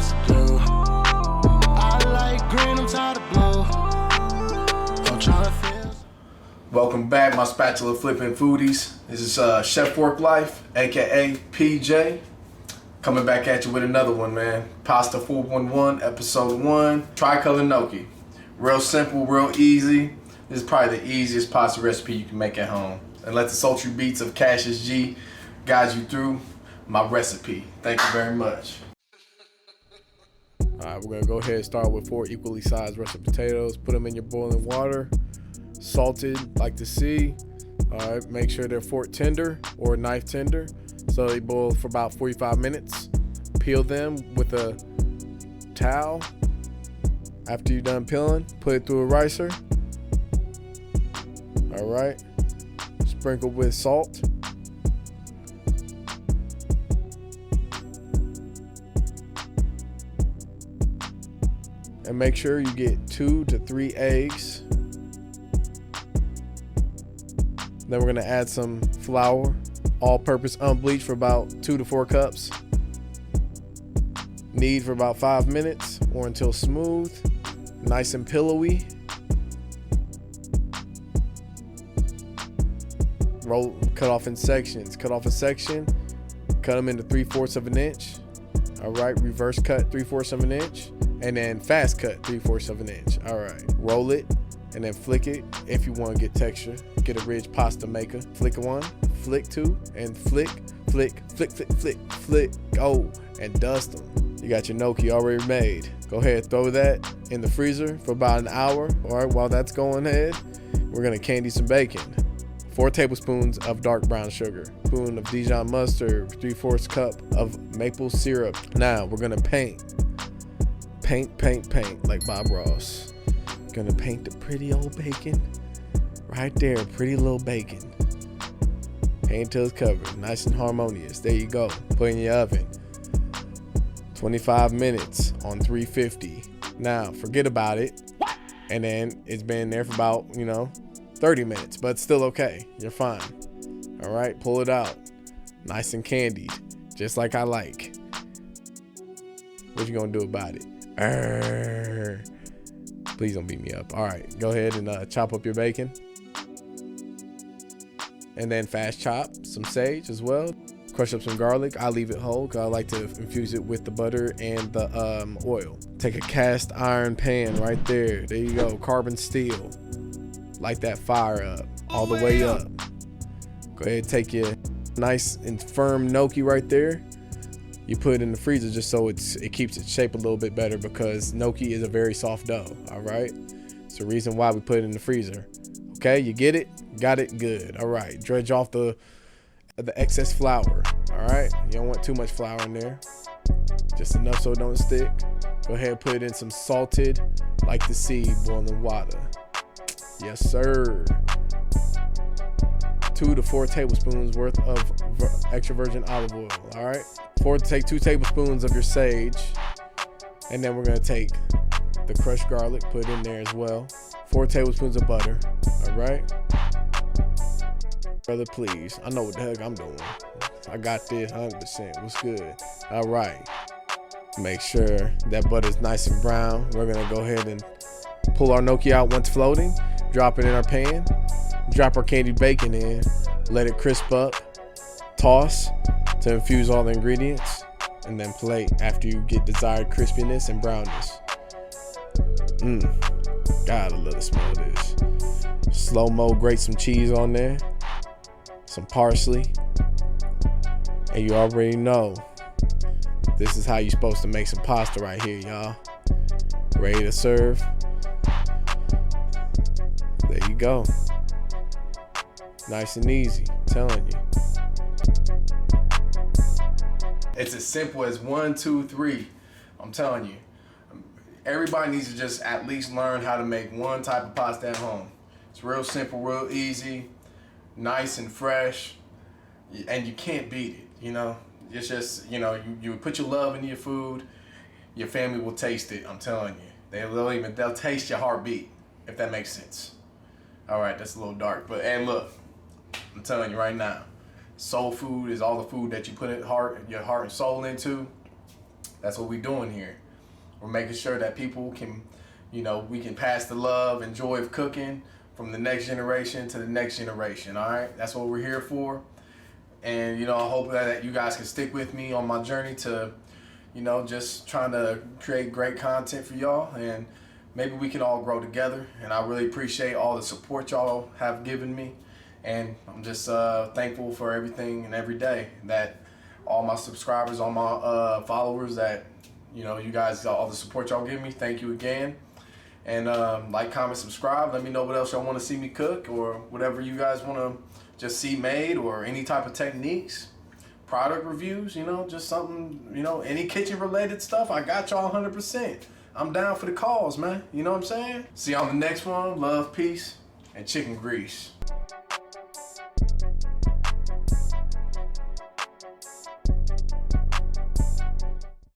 residue. I like green, I'm tired of blue. I'm trying to feel. Welcome back, my spatula flipping foodies. This is Chef Work Life, aka PJ, coming back at you with another one, man. Pasta 411, episode 1, tricolor gnocchi. Real simple, real easy. This is probably the easiest pasta recipe you can make at home. And let the sultry beats of Cassius G guide you through my recipe. Thank you very much. Alright, we're gonna go ahead and start with 4 equally sized russet potatoes. Put them in your boiling water, salted like to see. Alright, make sure they're fork tender or knife tender. So they boil for about 45 minutes. Peel them with a towel. After you're done peeling, put it through a ricer. Alright, sprinkle with salt. And make sure you get 2 to 3 eggs. Then we're gonna add some flour, all-purpose unbleached for about 2 to 4 cups. Knead for about 5 minutes or until smooth, nice and pillowy. Roll, cut off in sections. Cut off a section, cut them into 3/4 of an inch. All right, reverse cut 3/4 of an inch. And then fast cut 3/4 of an inch. All right, roll it and then flick it if you want to get texture. Get a ridge pasta maker. Flick 1, flick 2, and flick, flick, flick, flick, flick, flick. Oh, and dust them. You got your gnocchi already made. Go ahead, throw that in the freezer for about an hour. All right, while that's going ahead, we're gonna candy some bacon. 4 tablespoons of dark brown sugar, spoon of Dijon mustard, 3/4 cup of maple syrup. Now we're gonna paint like Bob Ross. Gonna paint the pretty old bacon right there, pretty little bacon. Paint till it's covered, nice and harmonious. There you go. Put in your oven. 25 minutes on 350. Now forget about it. And then it's been there for about 30 minutes, but still okay. You're fine. All right, pull it out. Nice and candied, just like I like. What you gonna do about it? Please don't beat me up. All right, go ahead and chop up your bacon. And then fast chop some sage as well. Crush up some garlic. I leave it whole because I like to infuse it with the butter and the oil. Take a cast iron pan right there. There you go, carbon steel. Light that fire up all the way up. Go ahead, take your nice and firm gnocchi right there. You put it in the freezer just so it keeps its shape a little bit better because gnocchi is a very soft dough. All right, it's the reason why we put it in the freezer. Okay, you get it? Got it? Good. All right, dredge off the excess flour. All right, you don't want too much flour in there, just enough so it don't stick. Go ahead and put it in some salted like the sea boiling water. Yes, sir. 2 to 4 tablespoons worth of extra virgin olive oil. All right. Take 2 tablespoons of your sage, and then we're gonna take the crushed garlic, put it in there as well. 4 tablespoons of butter. All right. Brother, please. I know what the heck I'm doing. I got this 100%. What's good? All right. Make sure that butter's nice and brown. We're gonna go ahead and pull our gnocchi out once floating. Drop it in our pan. Drop our candied bacon in. Let it crisp up. Toss to infuse all the ingredients. And then plate after you get desired crispiness and brownness. God, I love the smell of this. Slow-mo, grate some cheese on there. Some parsley. And you already know this is how you're supposed to make some pasta right here, y'all. Ready to serve. There you go. Nice and easy, I'm telling you. It's as simple as 1, 2, 3. I'm telling you. Everybody needs to just at least learn how to make one type of pasta at home. It's real simple, real easy, nice and fresh, and you can't beat it, It's just, you put your love into your food, your family will taste it, I'm telling you. They'll taste your heartbeat, if that makes sense. All right, that's a little dark, but and look, I'm telling you right now, soul food is all the food that you put your heart and soul into. That's what we're doing here. We're making sure that people can, you know, we can pass the love and joy of cooking from the next generation to the next generation. All right, that's what we're here for. And you know, I hope that you guys can stick with me on my journey to, you know, just trying to create great content for y'all, and maybe we can all grow together. And I really appreciate all the support y'all have given me, and I'm just thankful for everything and every day that all my subscribers, all my followers, that, you know, you guys, all the support y'all give me. Thank you again. And like, comment, subscribe. Let me know what else y'all want to see me cook, or whatever you guys want to just see made, or any type of techniques, product reviews, you know, just something, you know, any kitchen related stuff. I got y'all 100%. I'm down for the cause, man. You know what I'm saying? See you on the next one. Love, peace, and chicken grease.